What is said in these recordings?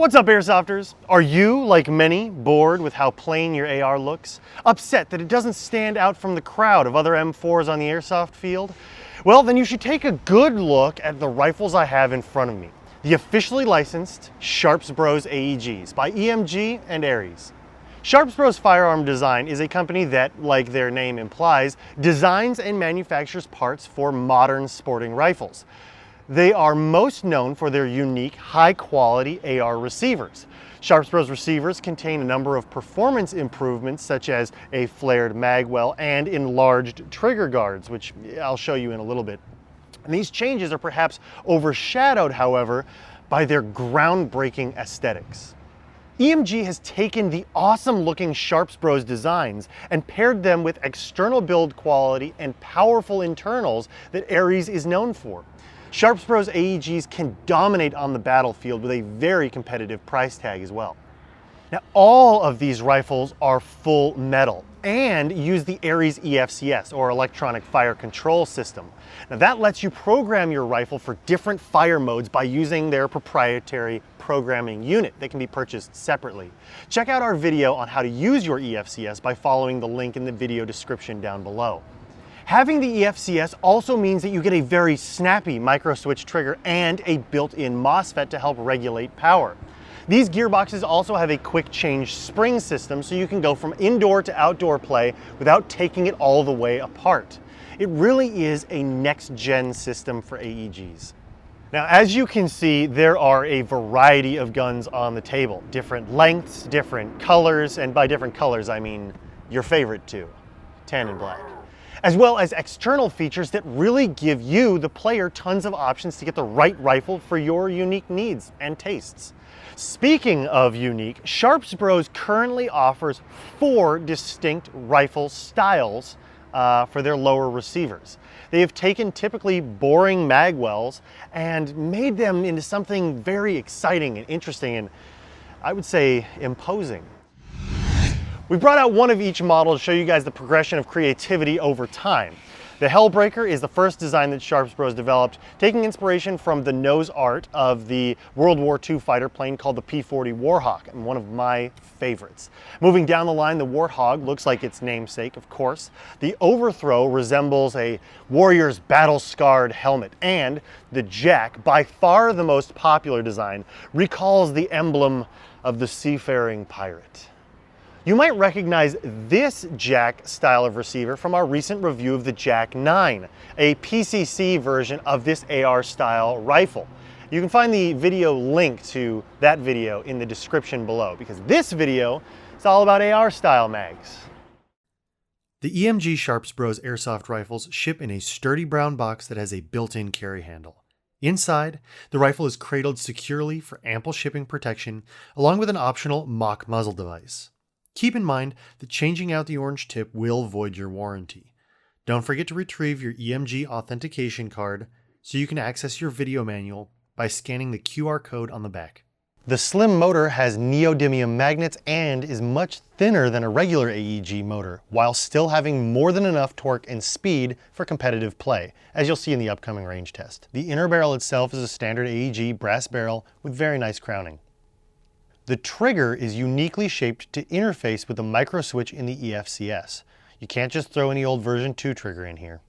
What's up, Airsofters? Are you, like many, bored with how plain your AR looks? Upset that it doesn't stand out from the crowd of other M4s on the airsoft field? Well, then you should take a good look at the rifles I have in front of me. The officially licensed Sharps Bros AEGs by EMG and Ares. Sharps Bros Firearm Design is a company that, like their name implies, designs and manufactures parts for modern sporting rifles. They are most known for their unique, high-quality AR receivers. Sharps Bros receivers contain a number of performance improvements, such as a flared magwell and enlarged trigger guards, which I'll show you in a little bit. And these changes are perhaps overshadowed, however, by their groundbreaking aesthetics. EMG has taken the awesome-looking Sharps Bros designs and paired them with external build quality and powerful internals that Ares is known for. Sharps Bros AEGs can dominate on the battlefield with a very competitive price tag as well. Now, all of these rifles are full metal and use the Ares EFCS, or Electronic Fire Control System. Now, that lets you program your rifle for different fire modes by using their proprietary programming unit that can be purchased separately. Check out our video on how to use your EFCS by following the link in the video description down below. Having the EFCS also means that you get a very snappy micro switch trigger and a built-in MOSFET to help regulate power. These gearboxes also have a quick change spring system, so you can go from indoor to outdoor play without taking it all the way apart. It really is a next-gen system for AEGs. Now, as you can see, there are a variety of guns on the table. Different lengths, different colors, and by different colors I mean your favorite two, tan and black. As well as external features that really give you, the player, tons of options to get the right rifle for your unique needs and tastes. Speaking of unique, Sharps Bros currently offers 4 distinct rifle styles for their lower receivers. They have taken typically boring magwells and made them into something very exciting and interesting and, I would say, imposing. We brought out one of each model to show you guys the progression of creativity over time. The Hellbreaker is the first design that Sharps Bros developed, taking inspiration from the nose art of the World War II fighter plane called the P-40 Warthog, and one of my favorites. Moving down the line, the Warthog looks like its namesake, of course. The Overthrow resembles a warrior's battle-scarred helmet, and the Jack, by far the most popular design, recalls the emblem of the seafaring pirate. You might recognize this Jack style of receiver from our recent review of the Jack 9, a PCC version of this AR style rifle. You can find the video link to that video in the description below, because this video is all about AR style mags. The EMG Sharps Bros airsoft rifles ship in a sturdy brown box that has a built-in carry handle. Inside, the rifle is cradled securely for ample shipping protection, along with an optional mock muzzle device. Keep in mind that changing out the orange tip will void your warranty. Don't forget to retrieve your EMG authentication card so you can access your video manual by scanning the QR code on the back. The slim motor has neodymium magnets and is much thinner than a regular AEG motor, while still having more than enough torque and speed for competitive play, as you'll see in the upcoming range test. The inner barrel itself is a standard AEG brass barrel with very nice crowning. The trigger is uniquely shaped to interface with the micro switch in the EFCS. You can't just throw any old version 2 trigger in here.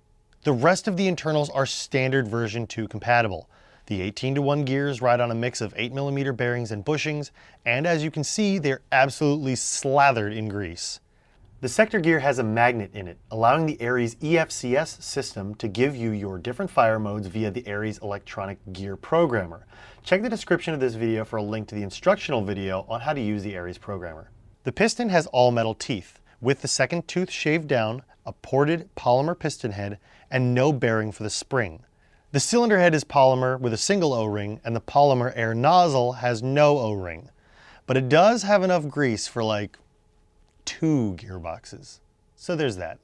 The rest of the internals are standard version 2 compatible. The 18:1 gears ride on a mix of 8mm bearings and bushings, and as you can see, they're absolutely slathered in grease. The sector gear has a magnet in it, allowing the Ares EFCS system to give you your different fire modes via the Ares electronic gear programmer. Check the description of this video for a link to the instructional video on how to use the Ares programmer. The piston has all metal teeth, with the second tooth shaved down, a ported polymer piston head, and no bearing for the spring. The cylinder head is polymer with a single O-ring, and the polymer air nozzle has no O-ring. But it does have enough grease for like 2 gearboxes. So there's that.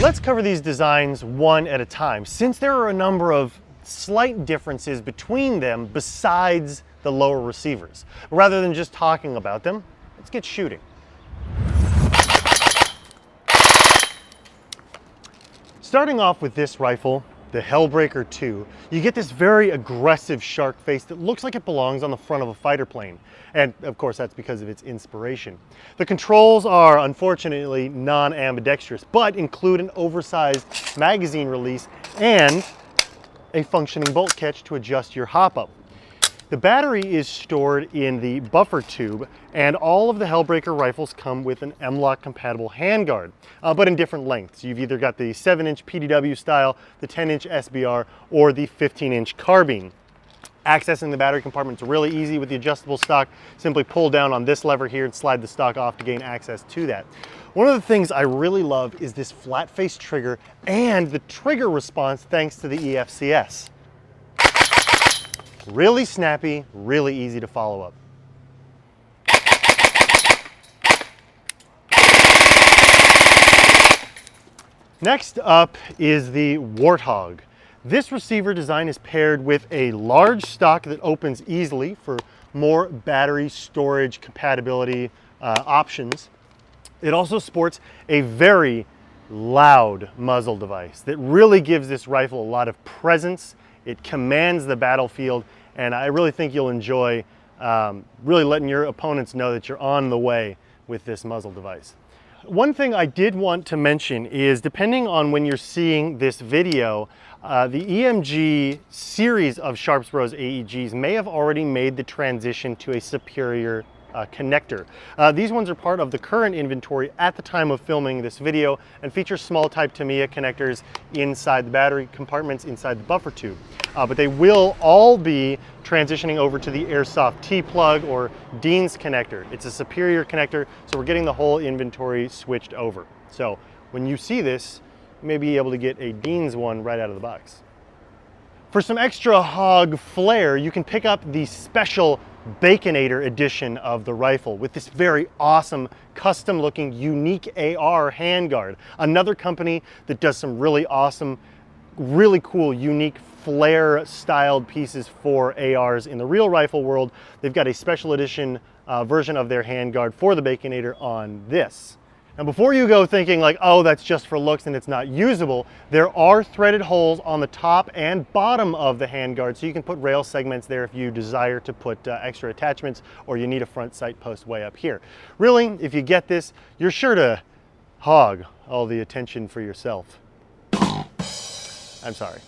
Let's cover these designs one at a time, since there are a number of slight differences between them besides the lower receivers. Rather than just talking about them, let's get shooting. Starting off with this rifle, the Hellbreaker II, you get this very aggressive shark face that looks like it belongs on the front of a fighter plane. And of course, that's because of its inspiration. The controls are unfortunately non-ambidextrous, but include an oversized magazine release and a functioning bolt catch to adjust your hop-up. The battery is stored in the buffer tube, and all of the Hellbreaker rifles come with an M-LOK compatible handguard, but in different lengths. You've either got the 7-inch PDW style, the 10-inch SBR, or the 15-inch Carbine. Accessing the battery compartment is really easy with the adjustable stock. Simply pull down on this lever here and slide the stock off to gain access to that. One of the things I really love is this flat face trigger and the trigger response thanks to the EFCS. Really snappy, really easy to follow up. Next up is the Warthog. This receiver design is paired with a large stock that opens easily for more battery storage compatibility options. It also sports a very loud muzzle device that really gives this rifle a lot of presence. It commands the battlefield, and I really think you'll enjoy really letting your opponents know that you're on the way with this muzzle device. One thing I did want to mention is, depending on when you're seeing this video, the EMG series of Sharps Bros AEGs may have already made the transition to a superior connector. These ones are part of the current inventory at the time of filming this video and feature small type Tamiya connectors inside the battery compartments inside the buffer tube. But they will all be transitioning over to the Airsoft T-plug or Dean's connector. It's a superior connector, so we're getting the whole inventory switched over. So when you see this, you may be able to get a Dean's one right out of the box. For some extra hog flair, you can pick up the special Baconator edition of the rifle with this very awesome, custom looking, unique AR handguard. Another company that does some really awesome, really cool, unique flare styled pieces for ARs in the real rifle world. They've got a special edition version of their handguard for the Baconator on this. Now, before you go thinking like, oh, that's just for looks and it's not usable, there are threaded holes on the top and bottom of the handguard, so you can put rail segments there if you desire to put extra attachments, or you need a front sight post way up here. Really, if you get this, you're sure to hog all the attention for yourself. I'm sorry.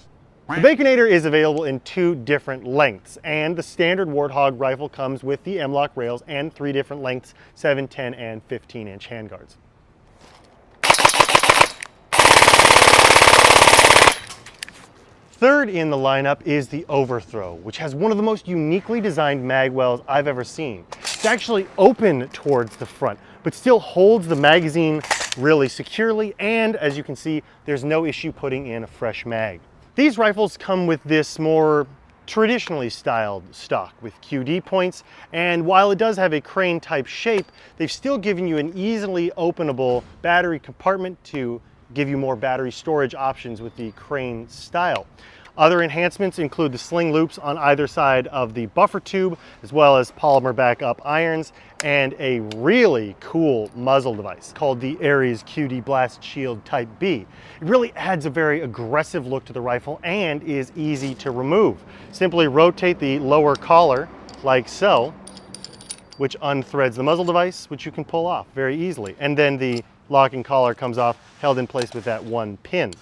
The Baconator is available in 2 different lengths, and the standard Warthog rifle comes with the M-LOK rails and 3 different lengths, 7, 10, and 15-inch handguards. Third in the lineup is the Overthrow, which has one of the most uniquely designed mag wells I've ever seen. It's actually open towards the front, but still holds the magazine really securely, and as you can see, there's no issue putting in a fresh mag. These rifles come with this more traditionally styled stock with QD points, and while it does have a crane type shape, they've still given you an easily openable battery compartment to give you more battery storage options with the crane style. Other enhancements include the sling loops on either side of the buffer tube, as well as polymer backup irons, and a really cool muzzle device called the Ares QD Blast Shield Type B. It really adds a very aggressive look to the rifle and is easy to remove. Simply rotate the lower collar like so, which unthreads the muzzle device, which you can pull off very easily. And then the locking collar comes off, held in place with that one pin.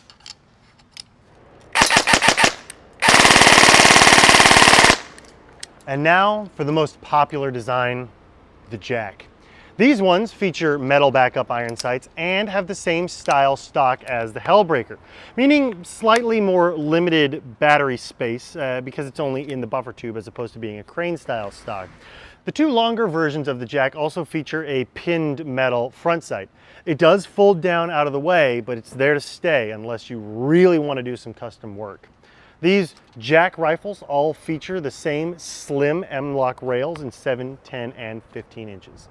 And now for the most popular design, the Jack. These ones feature metal backup iron sights and have the same style stock as the Hellbreaker, meaning slightly more limited battery space because it's only in the buffer tube as opposed to being a crane style stock. The 2 longer versions of the Jack also feature a pinned metal front sight. It does fold down out of the way, but it's there to stay unless you really want to do some custom work. These Jack rifles all feature the same slim M-LOK rails in 7, 10, and 15 inches.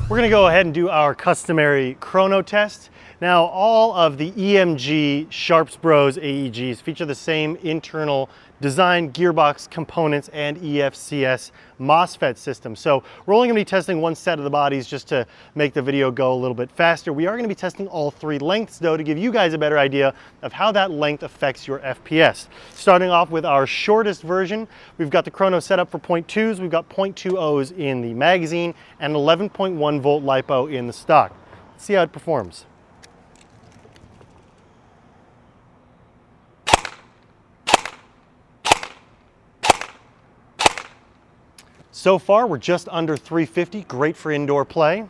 We're going to go ahead and do our customary chrono test. Now, all of the EMG Sharps Bros AEGs feature the same internal design, gearbox, components, and EFCS MOSFET system. So we're only going to be testing one set of the bodies just to make the video go a little bit faster. We are going to be testing all three lengths though to give you guys a better idea of how that length affects your FPS. Starting off with our shortest version, we've got the chrono set up for 0.2s, we've got 0.20s in the magazine, and 11.1 volt LiPo in the stock. Let's see how it performs. So far, we're just under 350, great for indoor play.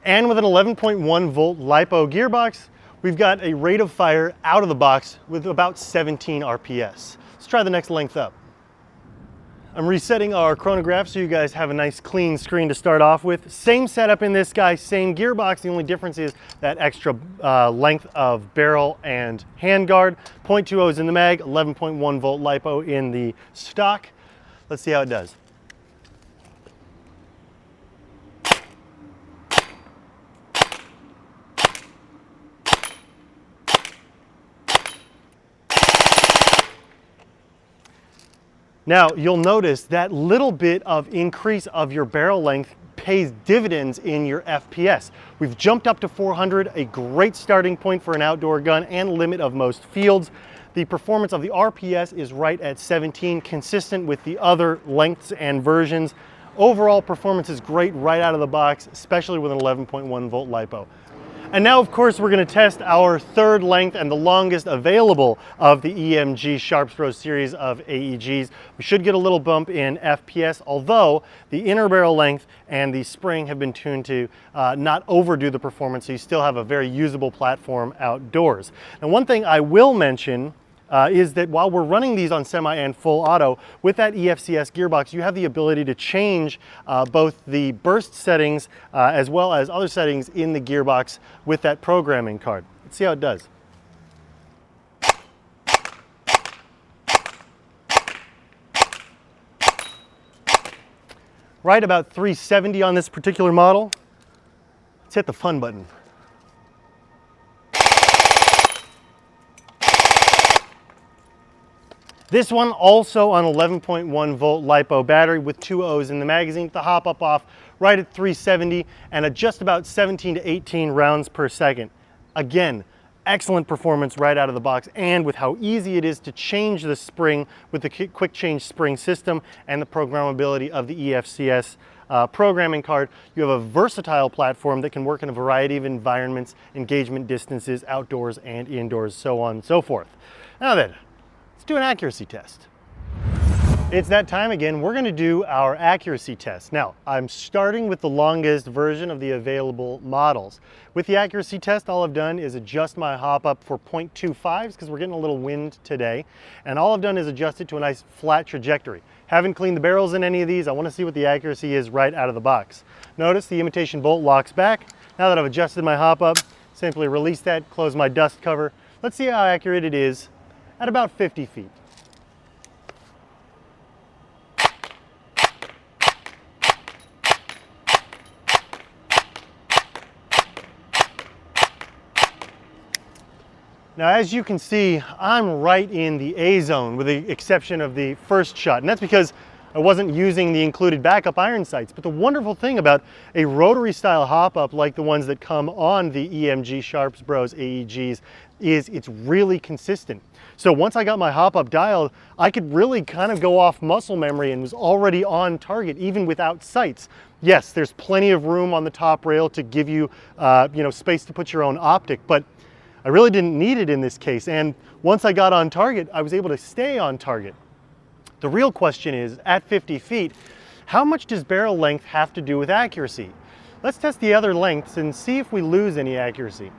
And with an 11.1 volt LiPo gearbox, we've got a rate of fire out of the box with about 17 RPS. Let's try the next length up. I'm resetting our chronograph so you guys have a nice clean screen to start off with. Same setup in this guy, same gearbox. The only difference is that extra length of barrel and handguard. 0.20s in the mag, 11.1 volt LiPo in the stock. Let's see how it does. Now, you'll notice that little bit of increase of your barrel length pays dividends in your FPS. We've jumped up to 400, a great starting point for an outdoor gun and limit of most fields. The performance of the RPS is right at 17, consistent with the other lengths and versions. Overall performance is great right out of the box, especially with an 11.1 volt LiPo. And now, of course, we're going to test our third length and the longest available of the EMG Sharps Bros series of AEGs. We should get a little bump in FPS, although the inner barrel length and the spring have been tuned to not overdo the performance, so you still have a very usable platform outdoors. And one thing I will mention is that while we're running these on semi and full auto, with that EFCS gearbox, you have the ability to change both the burst settings as well as other settings in the gearbox with that programming card. Let's see how it does. Right about 370 on this particular model. Let's hit the fun button. This one also on 11.1 volt LiPo battery with 2 O's in the magazine. The hop up off right at 370 and at just about 17 to 18 rounds per second. Again, excellent performance right out of the box, and with how easy it is to change the spring with the quick change spring system and the programmability of the EFCS programming card, you have a versatile platform that can work in a variety of environments, engagement distances, outdoors and indoors, so on and so forth. Now then, let's do an accuracy test. It's that time again. We're going to do our accuracy test. Now, I'm starting with the longest version of the available models. With the accuracy test, all I've done is adjust my hop up for 0.25s because we're getting a little wind today. And all I've done is adjust it to a nice flat trajectory. Haven't cleaned the barrels in any of these. I want to see what the accuracy is right out of the box. Notice the imitation bolt locks back. Now that I've adjusted my hop up, simply release that, close my dust cover. Let's see how accurate it is at about 50 feet. Now, as you can see, I'm right in the A zone with the exception of the first shot, and that's because I wasn't using the included backup iron sights. But the wonderful thing about a rotary style hop up like the ones that come on the EMG Sharps Bros AEGs is it's really consistent. So once I got my hop up dialed, I could really kind of go off muscle memory and was already on target even without sights. Yes, there's plenty of room on the top rail to give you, space to put your own optic, but I really didn't need it in this case. And once I got on target, I was able to stay on target. The real question is, at 50 feet, how much does barrel length have to do with accuracy? Let's test the other lengths and see if we lose any accuracy.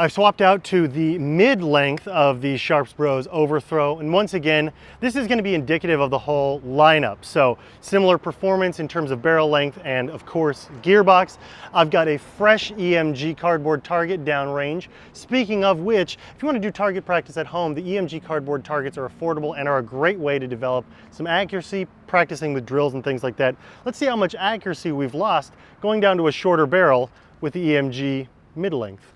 I've swapped out to the mid length of the Sharps Bros Overthrow, and once again, this is going to be indicative of the whole lineup. So similar performance in terms of barrel length and of course gearbox. I've got a fresh EMG cardboard target downrange. Speaking of which, if you want to do target practice at home, the EMG cardboard targets are affordable and are a great way to develop some accuracy, practicing with drills and things like that. Let's see how much accuracy we've lost going down to a shorter barrel with the EMG mid length.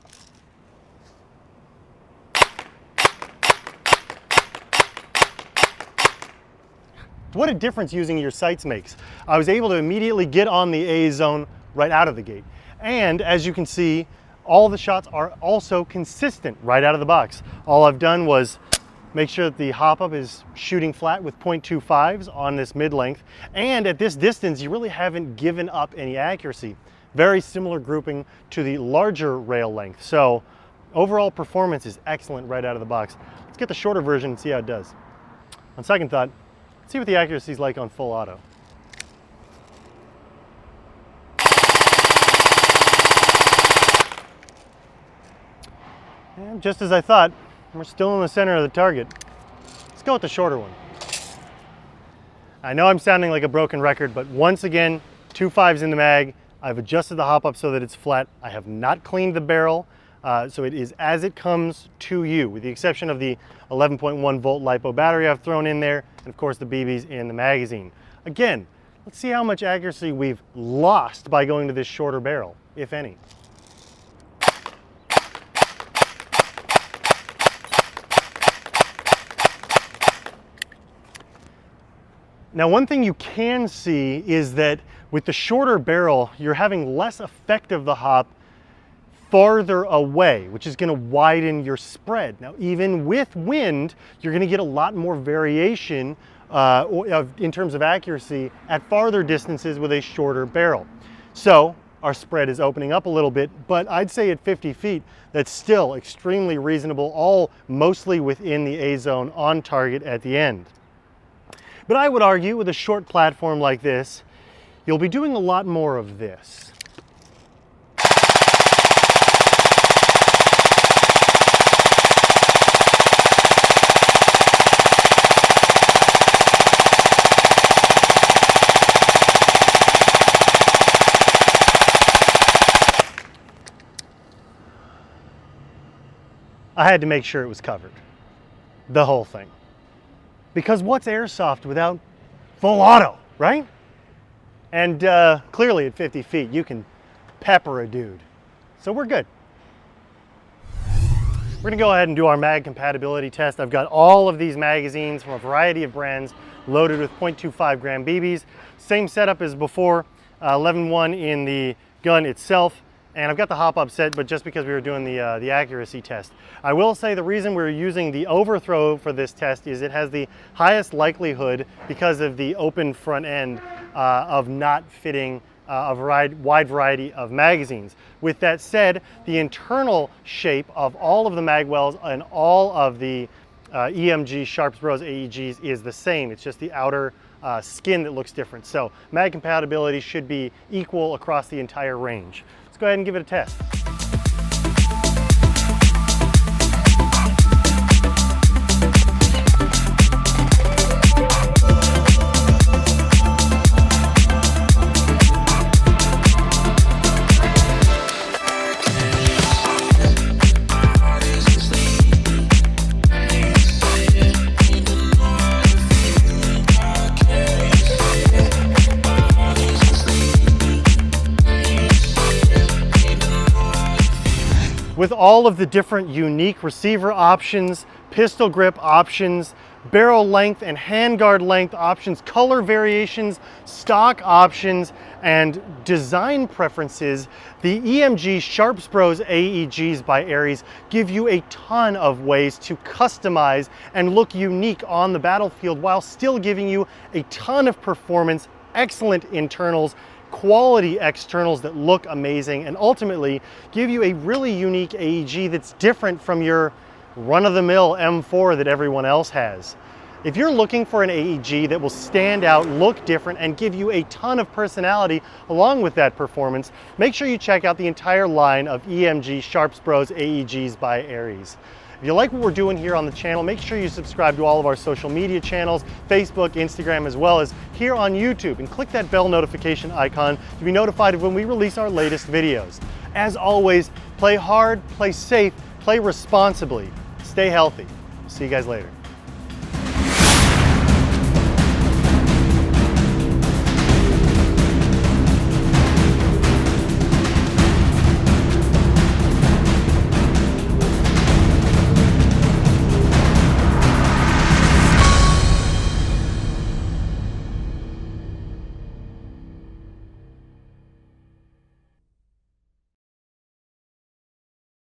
What a difference using your sights makes. I was able to immediately get on the A zone right out of the gate. And as you can see, all the shots are also consistent right out of the box. All I've done was make sure that the hop-up is shooting flat with .25s on this mid-length. And at this distance, you really haven't given up any accuracy. Very similar grouping to the larger rail length. So overall performance is excellent right out of the box. Let's get the shorter version and see how it does. On second thought, let's see what the accuracy is like on full auto. And just as I thought, we're still in the center of the target. Let's go with the shorter one. I know I'm sounding like a broken record, but once again, 2 5s in the mag. I've adjusted the hop up so that it's flat. I have not cleaned the barrel, so it is as it comes to you, with the exception of the 11.1 volt LiPo battery I've thrown in there, and of course the BBs in the magazine. Again, let's see how much accuracy we've lost by going to this shorter barrel, if any. Now, one thing you can see is that with the shorter barrel, you're having less effect of the hop farther away, which is going to widen your spread. Now, even with wind, you're going to get a lot more variation in terms of accuracy at farther distances with a shorter barrel. So our spread is opening up a little bit, but I'd say at 50 feet, that's still extremely reasonable, all mostly within the A zone on target at the end. But I would argue with a short platform like this, you'll be doing a lot more of this. I had to make sure it was covered, the whole thing. Because what's airsoft without full auto, right? And clearly at 50 feet, you can pepper a dude. So we're good. We're gonna go ahead and do our mag compatibility test. I've got all of these magazines from a variety of brands loaded with .25 gram BBs. Same setup as before, 11.1 in the gun itself. And I've got the hop up set, but just because we were doing the accuracy test. I will say the reason we're using the Overthrow for this test is it has the highest likelihood, because of the open front end, of not fitting a wide variety of magazines. With that said, the internal shape of all of the mag wells and all of the EMG Sharps Bros AEGs is the same. It's just the outer skin that looks different. So mag compatibility should be equal across the entire range. Let's go ahead and give it a test. With all of the different unique receiver options, pistol grip options, barrel length and handguard length options, color variations, stock options, and design preferences, the EMG Sharps Bros AEGs by Aries give you a ton of ways to customize and look unique on the battlefield while still giving you a ton of performance, excellent internals, quality externals that look amazing, and ultimately give you a really unique AEG that's different from your run-of-the-mill M4 that everyone else has. If you're looking for an AEG that will stand out, look different, and give you a ton of personality along with that performance, make sure you check out the entire line of EMG Sharps Bros AEGs by Aries. If you like what we're doing here on the channel, make sure you subscribe to all of our social media channels, Facebook, Instagram, as well as here on YouTube, and click that bell notification icon to be notified of when we release our latest videos. As always, play hard, play safe, play responsibly, stay healthy. See you guys later.